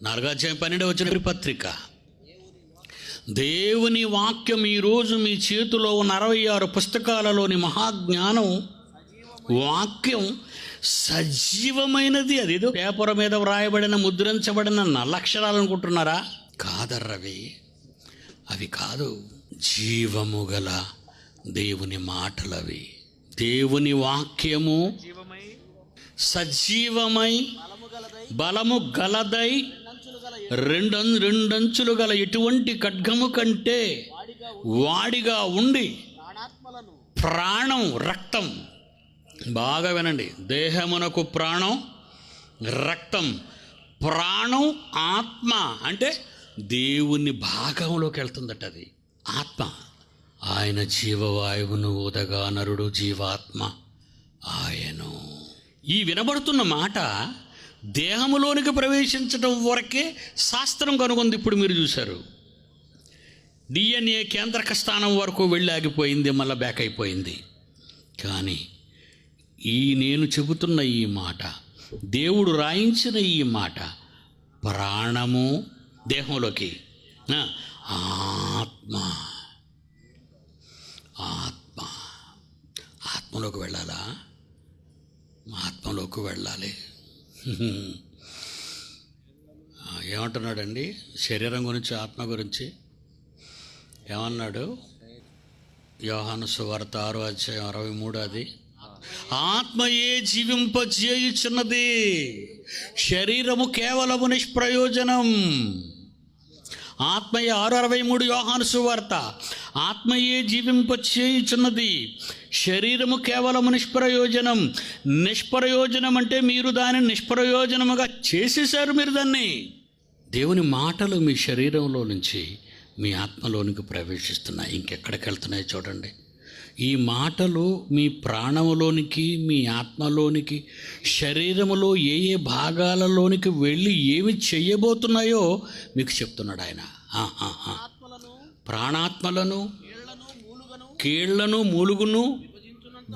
4:12 పత్రిక. దేవుని వాక్యం ఈరోజు మీ చేతిలో ఉన్న 66 పుస్తకాలలోని మహాజ్ఞానం వాక్యం సజీవమైనది. అదేదో పేపర్ మీద వ్రాయబడిన ముద్రించబడిన నల్లక్షరాలు అనుకుంటున్నారా? కాదర్రవి, అవి కాదు. జీవము గల దేవుని మాటలవి. దేవుని వాక్యము సజీవమై బలము గలదై రెండంచులు గల ఎటువంటి ఖడ్గము కంటే వాడిగా ఉండి ప్రాణం, రక్తం, బాగా వినండి, దేహమునకు ప్రాణం, రక్తం, ప్రాణం, ఆత్మ అంటే దేవుని భాగంలోకి వెళ్తుందట. అది ఆత్మ. ఆయన జీవవాయువును ఊదగా నరుడు జీవాత్మ ఆయను. ఈ వినబడుతున్న మాట దేహములోనికి ప్రవేశించడం వరకే శాస్త్రం కనుగొంది. ఇప్పుడు మీరు చూశారు, DNA కేంద్రక స్థానం వరకు వెళ్ళి ఆగిపోయింది, మళ్ళీ బ్యాక్ అయిపోయింది. కానీ నేను చెబుతున్న ఈ మాట, దేవుడు రాయించిన ఈ మాట, ప్రాణము దేహంలోకి, ఆత్మ ఆత్మ ఆత్మలోకి వెళ్ళాలా? ఆత్మలోకి వెళ్ళాలి. ఏమంటున్నాడండి శరీరం గురించి, ఆత్మ గురించి ఏమన్నాడు? యోహాను సువార్త 6:63 అది ఆత్మయే జీవింపజేయుచున్నది, శరీరము కేవలము నిష్ప్రయోజనం. ఆత్మయే 6:63 యోహాను సువార్త. ఆత్మయే జీవింపచేయుచున్నది, శరీరము కేవలము నిష్ప్రయోజనం. నిష్ప్రయోజనం అంటే మీరు దానిని నిష్ప్రయోజనముగా చేసేశారు. మీరు దాన్ని, దేవుని మాటలు మీ శరీరంలో నుంచి మీ ఆత్మలోనికి ప్రవేశిస్తున్నాయి. ఇంకెక్కడికి వెళ్తున్నాయి చూడండి. ఈ మాటలు మీ ప్రాణములోనికి, మీ ఆత్మలోనికి, శరీరములో ఏ ఏ భాగాలలోనికి వెళ్ళి ఏమి చెయ్యబోతున్నాయో మీకు చెప్తున్నాడు ఆయన. ప్రాణాత్మలను, కీళ్లను, మూలుగును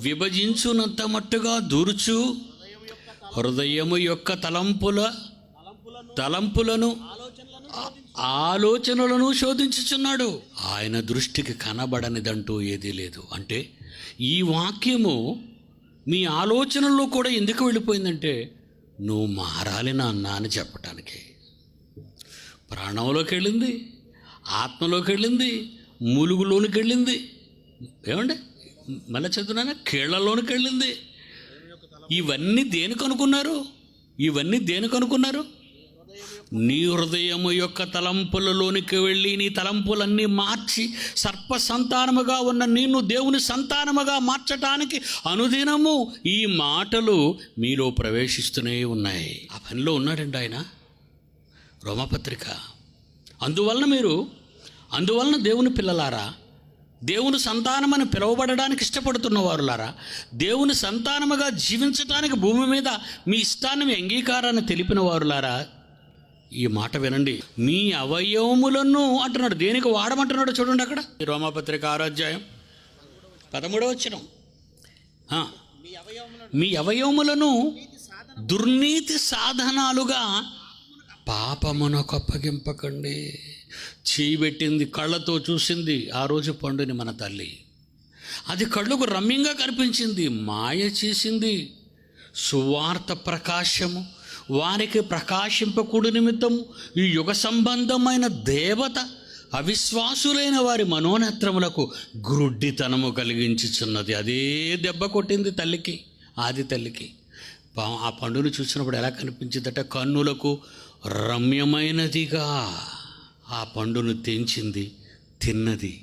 విభజించునంత మట్టుగా దూర్చు, హృదయము యొక్క తలంపులను ఆలోచనలను శోధించుచున్నాడు. ఆయన దృష్టికి కనబడనిదంటూ ఏదీ లేదు. అంటే ఈ వాక్యము మీ ఆలోచనల్లో కూడా ఎందుకు వెళ్ళిపోయిందంటే, నువ్వు మారాలి నాన్న అని చెప్పటానికి. ప్రాణంలోకి వెళ్ళింది, ఆత్మలోకి వెళ్ళింది, మూలుగులోనికి వెళ్ళింది, ఏమండి మళ్ళీ చదువునా, కీళ్లలోనికి వెళ్ళింది. ఇవన్నీ దేనికి అనుకున్నారు? నీ హృదయము యొక్క తలంపులలోనికి వెళ్ళి నీ తలంపులన్నీ మార్చి సర్ప సంతానముగా ఉన్న నిన్ను దేవుని సంతానముగా మార్చటానికి అనుదినము ఈ మాటలు మీలో ప్రవేశిస్తూనే ఉన్నాయి. ఆ పనిలో ఉన్నాడండి ఆయన. రోమపత్రిక. అందువలన దేవుని పిల్లలారా, దేవుని సంతానమని పిలువబడడానికి ఇష్టపడుతున్న వారులారా, దేవుని సంతానముగా జీవించడానికి భూమి మీద మీ ఇష్టాన్ని, మీ అంగీకారాన్ని తెలిపిన వారులారా, ఈ మాట వినండి. మీ అవయవములను అంటున్నాడు. దేనికి వాడమంటున్నాడు చూడండి అక్కడ. రోమపత్రిక 6:13 మీ అవయవములను దుర్నీతి సాధనాలుగా పాపమునకు అప్పగింపకండి. చేయబెట్టింది, కళ్ళతో చూసింది ఆ రోజు పండుని మన తల్లి. అది కళ్ళకు రమ్యంగా కనిపించింది, మాయ చేసింది. సువార్త ప్రకాశము వారికి ప్రకాశింపకుడి నిమిత్తము ఈ యుగ సంబంధమైన దేవత అవిశ్వాసులైన వారి మనోనేత్రములకు గ్రుడ్డితనము కలిగించుచున్నది. అదే దెబ్బ కొట్టింది తల్లికి, ఆది తల్లికి. ఆ పండును చూసినప్పుడు ఎలా కనిపించిందట? కన్నులకు రమ్యమైనదిగా ఆ పండును తెంచింది, తిన్నది.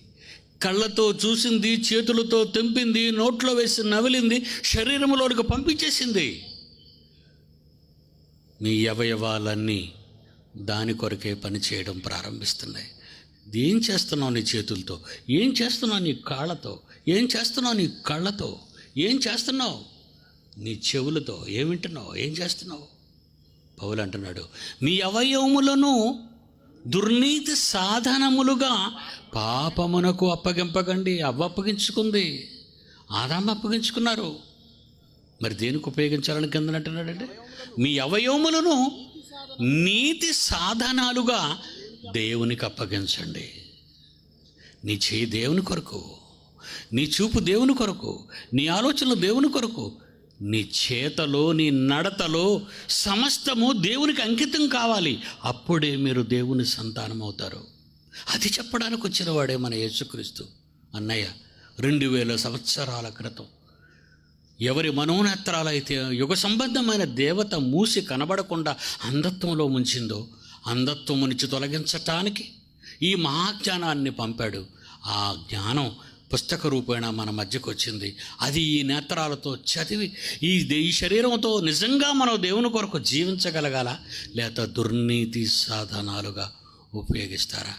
కళ్ళతో చూసింది, చేతులతో తెంపింది, నోట్లో వేసి నవిలింది, శరీరంలోనికి పంపించేసింది. మీ అవయవాలన్నీ దాని కొరకే పని చేయడం ప్రారంభిస్తున్నాయి. ఏం చేస్తున్నావు నీ చేతులతో? ఏం చేస్తున్నావు నీ కాళ్ళతో? ఏం చేస్తున్నావు నీ కళ్ళతో? ఏం చేస్తున్నావు నీ చెవులతో? ఏం వింటున్నావు? ఏం చేస్తున్నావు? పౌలు అంటున్నాడు, మీ అవయవములను దుర్నీతి సాధనములుగా పాపమునకు అప్పగింపకండి. అప్పగించుకుంది, ఆదాము అప్పగించుకున్నారు. మరి దేనికి ఉపయోగించాలని కింద అంటున్నాడంటే, మీ అవయవములను నీతి సాధనాలుగా దేవునికి అప్పగించండి. నీ చేయి దేవుని కొరకు, నీ చూపు దేవుని కొరకు, నీ ఆలోచనలు దేవుని కొరకు, నీ చేతలో నీ నడతలో సమస్తము దేవునికి అంకితం కావాలి. అప్పుడే మీరు దేవుని సంతానం అవుతారు. అది చెప్పడానికి వచ్చిన వాడే మన యేసుక్రీస్తు. అన్నయ్య 2000 సంవత్సరాల క్రితం ఎవరి మనోనేత్రాలైతే యుగ సంబంధమైన దేవత మూసి కనబడకుండా అంధత్వంలో ముంచిందో, అంధత్వం నుంచి తొలగించటానికి ఈ మహాజ్ఞానాన్ని పంపాడు. ఆ జ్ఞానం పుస్తక రూపేణ మన మధ్యకు వచ్చింది. అది ఈ నేత్రాలతో చదివి ఈ శరీరంతో నిజంగా మనం దేవుని కొరకు జీవించగలగాల, లేక దుర్నీతి సాధనాలుగా ఉపయోగిస్తారా?